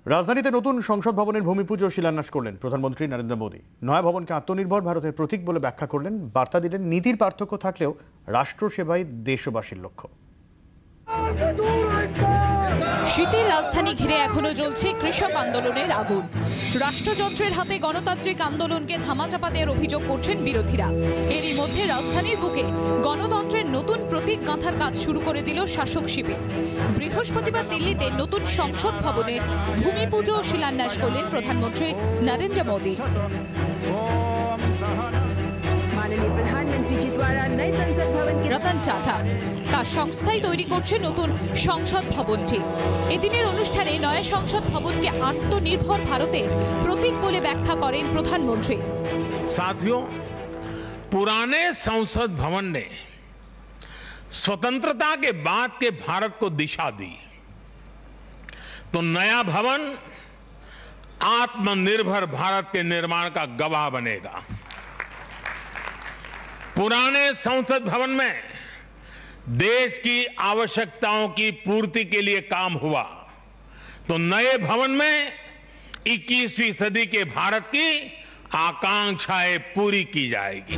রাজধানীতে নতুন সংসদ ভবনের ভূমিপুজো শিলান্যাস করলেন প্রধানমন্ত্রী নরেন্দ্র মোদী। নয়া ভবনকে আত্মনির্ভর ভারতের প্রতীক বলে ব্যাখ্যা করলেন, বার্তা দিলেন নীতির পার্থক্য থাকলেও রাষ্ট্রসেবাই দেশবাসীর লক্ষ্য। শীতের রাজধানী ঘিরে এখনো জ্বলছে কৃষক আন্দোলনের আগুন। রাষ্ট্রযন্ত্রের হাতে গণতান্ত্রিক আন্দোলনকে ধামাচাপা দেওয়ার অভিযোগ করছেন বিরোধীরা। এরই মধ্যে রাজধানীর বুকে গণতন্ত্রের নতুন প্রতীক গাঁথার কাজ শুরু করে দিল শাসক শিবির। বৃহস্পতিবার দিল্লিতে নতুন সংসদ ভবনের ভূমিপুজো শিলান্যাস করলেন প্রধানমন্ত্রী নরেন্দ্র মোদী। রতন টাটা তার সংস্থাই তৈরি করছে নতুন সংসদ ভবনটি। এদিনের অনুষ্ঠানে নয়া সংসদ ভবনকে আত্মনির্ভর ভারতের প্রতীক বলে ব্যাখ্যা করেন প্রধানমন্ত্রী। साथियों, पुराने संसद भवन ने स्वतंत्रता के बाद के भारत को दिशा दी, तो नया भवन आत्मनिर्भर भारत के निर्माण का गवाह बनेगा। पुराने संसद भवन में देश की आवश्यकताओं की पूर्ति के लिए काम हुआ, तो नए भवन में 21वीं सदी के भारत की आकांक्षाएं पूरी की जाएगी।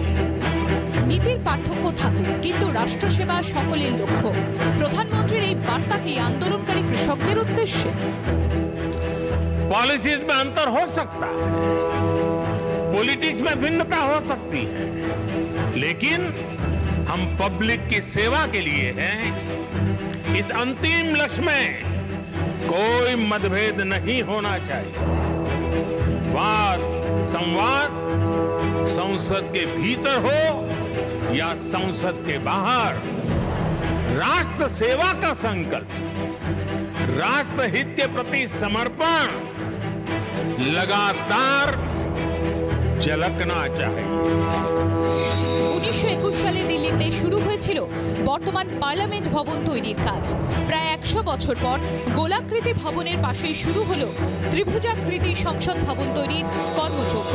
নীতির পার্থক্য থাকুক, কিন্তু রাষ্ট্রসেবা সকলের লক্ষ্য। প্রধানমন্ত্রীর এই বার্তা কি আন্দোলনকারী কৃষকদের উদ্দেশ্যে? पॉलिसीज में अंतर हो सकता है, पॉलिटिक्स में भिन्नता हो सकती है, लेकिन हम पब्लिक की सेवा के लिए हैं। इस अंतिम लक्ष्य में कोई मतभेद नहीं होना चाहिए। वाद संवाद संसद के भीतर हो या संसद के बाहर, राष्ट्र सेवा का संकल्प, राष्ट्र हित के प्रति समर्पण लगातार झलकना चाहिए। 1921 সালে দিল্লিতে শুরু হয়েছিল বর্তমান পার্লামেন্ট ভবন তৈরির কাজ। প্রায় 100 বছর পর গোলাকৃতি ভবনের পাশেই শুরু হলো ত্রিভুজাকৃতি সংসদ ভবন তৈরির কর্মযজ্ঞ।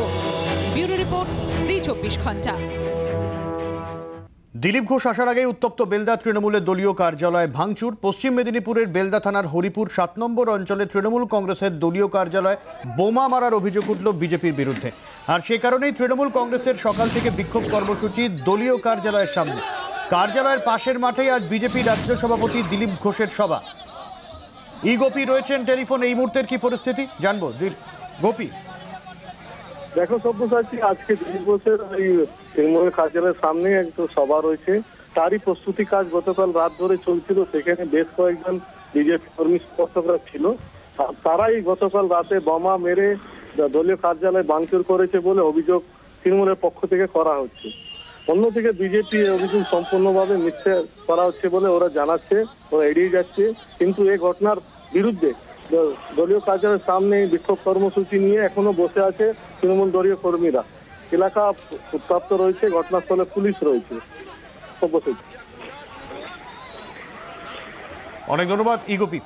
ব্যুরো রিপোর্ট, জি24 ঘন্টা। দিলীপ ঘোষ আসার আগে উত্তপ্ত বেলদা তৃণমূলের দলীয় কার্যালয় ভাঙচুর। পশ্চিম মেদিনীপুরের বেলদা থানার হরিপুর 7 নম্বর অঞ্চলে তৃণমূল কংগ্রেসের দলীয় কার্যালয় বোমা মারার অভিযোগ উঠল বিজেপির বিরুদ্ধে। আর সে কারণেই তৃণমূল কংগ্রেসের সকাল থেকে বিক্ষোভ কর্মসূচি দলীয় কার্যালয়ের সামনে। কার্যালয়ের পাশের মাঠেই আজ বিজেপি রাজ্য সভাপতি দিলীপ ঘোষের সভা। গোপী রয়েছেন টেলিফোন। এই মুহূর্তের কি পরিস্থিতি জানবো গোপী। দেখো সব্যসাচী, আজকে দিলীপ ঘোষের এই তৃণমূলের কার্যালয়ের সামনে একটা সভা রয়েছে, তারই প্রস্তুতি কাজ গতকাল রাত ধরে চলছিল। সেখানে বেশ কয়েকজন বিজেপি কর্মী সমর্থকরা ছিল, তারাই গতকাল রাতে বোমা মেরে দলীয় কার্যালয় ভাঙচুর করেছে বলে অভিযোগ তৃণমূলের পক্ষ থেকে করা হচ্ছে। অন্যদিকে বিজেপি অভিযোগ সম্পূর্ণভাবে মিথ্যে করা হচ্ছে বলে ওরা জানাচ্ছে, ওরা এড়িয়ে যাচ্ছে। কিন্তু এই ঘটনার বিরুদ্ধে দলীয় কার্যালয়ের সামনে বিক্ষোভ কর্মসূচি নিয়ে এখনো বসে আছে তৃণমূল দলীয় কর্মীরা। এলাকা উত্তপ্ত রয়েছে, ঘটনাস্থলে পুলিশ রয়েছে। অনেক ধন্যবাদ গোপী।